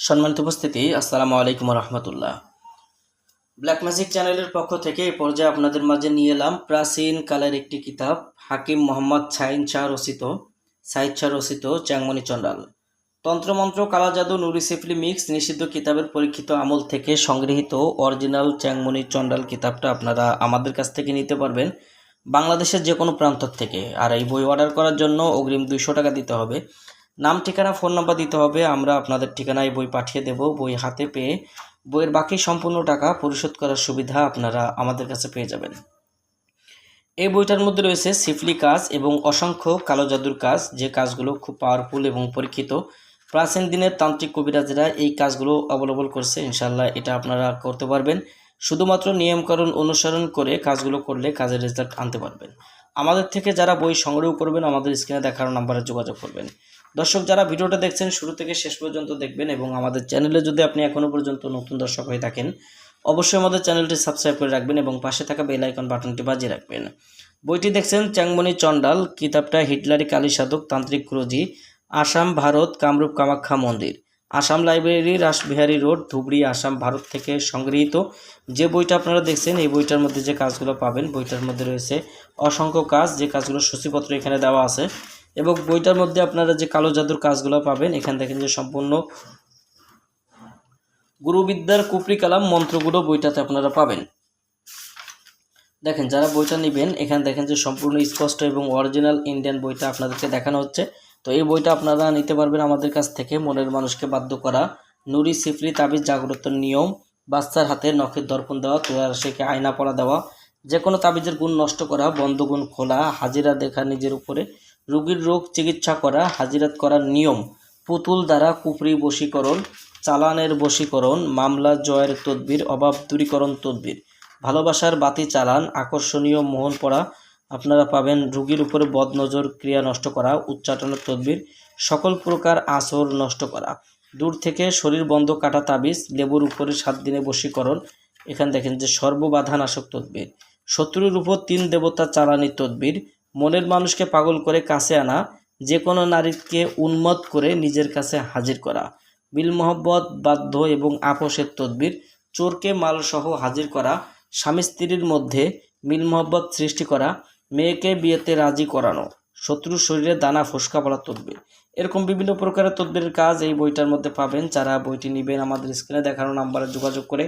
সম্মানিত উপস্থিতি, আসসালামু আলাইকুম রহমতুল্লাহ। ব্ল্যাক ম্যাজিক চ্যানেলের পক্ষ থেকে এই পর্যায়ে আপনাদের মাঝে নিয়ে এলাম প্রাচীন কালের একটি কিতাব, হাকিম মোহাম্মদ সাইদ শাহ রচিত চ্যাংমণি চণ্ডাল। তন্ত্রমন্ত্র, কালা জাদু, নুরি সিফলি মিক্স নিষিদ্ধ কিতাবের পরীক্ষিত আমল থেকে সংগৃহীত অরিজিনাল চ্যাংমণি চণ্ডাল কিতাবটা আপনারা আমাদের কাছ থেকে নিতে পারবেন বাংলাদেশের যে কোনো প্রান্ত থেকে। আর এই বই অর্ডার করার জন্য অগ্রিম 200 টাকা দিতে হবে। নাম, ঠিকানা, ফোন নাম্বার দিতে হবে। আমরা আপনাদের ঠিকানায় বই পাঠিয়ে দেব। বই হাতে পেয়ে বইয়ের বাকি সম্পূর্ণ টাকা পরিশোধ করার সুবিধা আপনারা আমাদের কাছে পেয়ে যাবেন। এই বইটার মধ্যে রয়েছে সিফলি কাজ এবং অসংখ্য কালো জাদুর কাজ, যে কাজগুলো খুব পাওয়ারফুল এবং পরীক্ষিত। প্রাচীন দিনের তান্ত্রিক কবিরাজরা এই কাজগুলো অবলম্বন করছে। ইনশাল্লাহ এটা আপনারা করতে পারবেন। শুধুমাত্র নিয়মকানুন অনুসরণ করে কাজগুলো করলে কাজের রেজাল্ট আনতে পারবেন। আমাদের থেকে যারা বই সংগ্রহ করবেন আমাদের স্ক্রিনে দেখানো নাম্বারে যোগাযোগ করবেন। দর্শক, যারা ভিডিওটা দেখছেন শুরু থেকে শেষ পর্যন্ত দেখবেন এবং আমাদের চ্যানেলে যদি আপনি এখনও পর্যন্ত নতুন দর্শক হয়ে থাকেন অবশ্যই আমাদের চ্যানেলটি সাবস্ক্রাইব করে রাখবেন এবং পাশে থাকা বেল আইকন বাটনটি বাজিয়ে রাখবেন। বইটি দেখছেন চ্যাংমণি চণ্ডাল। কিতাবটা হিটলারি কালী সাধক তান্ত্রিক ক্রোজি, আসাম, ভারত, কামরূপ কামাখ্যা মন্দির, আসাম লাইব্রেরি, রাসবিহারী রোড, ধুবড়ি, আসাম, ভারত থেকে সংগৃহীত। যে বইটা আপনারা দেখছেন এই বইটার মধ্যে যে কাজগুলো পাবেন, বইটার মধ্যে রয়েছে অসংখ্য কাজ, যে কাজগুলো সূচিপত্র এখানে দেওয়া আছে। এবং বইটার মধ্যে আপনারা যে কালো জাদুর কাজগুলো পাবেন, এখানে দেখেন যে সম্পূর্ণ গুরুবিদ্যার কুফরি কালাম মন্ত্রগুলো বইটাতে আপনারা পাবেন। দেখেন, যারা বইটা নেবেন এখানে দেখেন যে সম্পূর্ণ স্পষ্ট এবং অরিজিনাল ইন্ডিয়ান বইটা আপনাদেরকে দেখানো হচ্ছে। তো এই বইটা আপনারা নিতে পারবেন আমাদের কাছ থেকে। মনের মানুষকে বাধ্য করা, নুরি সিফলি তাবিজ, জাগ্রত নিয়ম, বাচ্চার হাতে নখের দর্পণ দেওয়া, তুলারাশিকে আয়না পড়া দেওয়া, যে কোনো তাবিজের গুণ নষ্ট করা, বন্ধ গুণ খোলা, হাজিরা দেখা নিজের উপরে, রোগীর রোগ চিকিৎসা করা, হাজিরাত করার নিয়ম, পুতুল দ্বারা কুফরি বশীকরণ, চালানের বশীকরণ, মামলা জয়ের তদবির, অভাব দূরীকরণ তদবির, ভালোবাসার বাতি চালান, আকর্ষণীয় মোহন পড়া আপনারা পাবেন, রোগীর উপরে বদনজর ক্রিয়া নষ্ট করা, উচ্চাটনের তদবির, সকল প্রকার আসর নষ্ট করা, দূর থেকে শরীর বন্ধ কাটা তাবিজ, লেবুর উপরে 7 দিনে বশীকরণ। এখানে দেখেন যে সর্ববাধা নাশক তদবির, শত্রুর উপর 3 দেবতা চালানি তদবির, মনের মানুষকে পাগল করে কাছে আনা, যে কোনো নারীকে উন্মত্ত করে নিজের কাছে হাজির করা, বিল মোহব্বত, বাধ্য এবং আপোষের তদবির, চোরকে মালসহ হাজির করা, স্বামী স্ত্রীর মধ্যে মিল মোহব্বত সৃষ্টি করা, মেয়েকে বিয়েতে রাজি করানো, শত্রুর শরীরে দানা ফোসকা পড়া তদবির। এরকম বিভিন্ন প্রকারের তদবিরের কাজ এই বইটার মধ্যে পাবেন। যারা বইটি নেবেন আমাদের স্ক্রিনে দেখানো নাম্বারে যোগাযোগ করে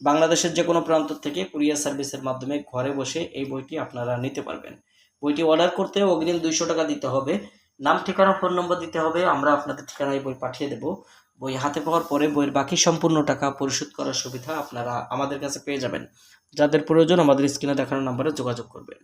বাংলাদেশের যে কোনো প্রান্ত থেকে কুরিয়ার সার্ভিসের মাধ্যমে ঘরে বসে এই বইটি আপনারা নিতে পারবেন। বইটি অর্ডার করতে অগ্রিম 200 টাকা দিতে হবে। নাম, ঠিকানা, ফোন নম্বর দিতে হবে। আমরা আপনাদের ঠিকানায় বই পাঠিয়ে দেব। বই হাতে পাওয়ার পরে বইয়ের বাকি সম্পূর্ণ টাকা পরিশোধ করার সুবিধা আপনারা আমাদের কাছে পেয়ে যাবেন। যাদের প্রয়োজন আমাদের স্ক্রিনে দেখানো নাম্বারে যোগাযোগ করবেন।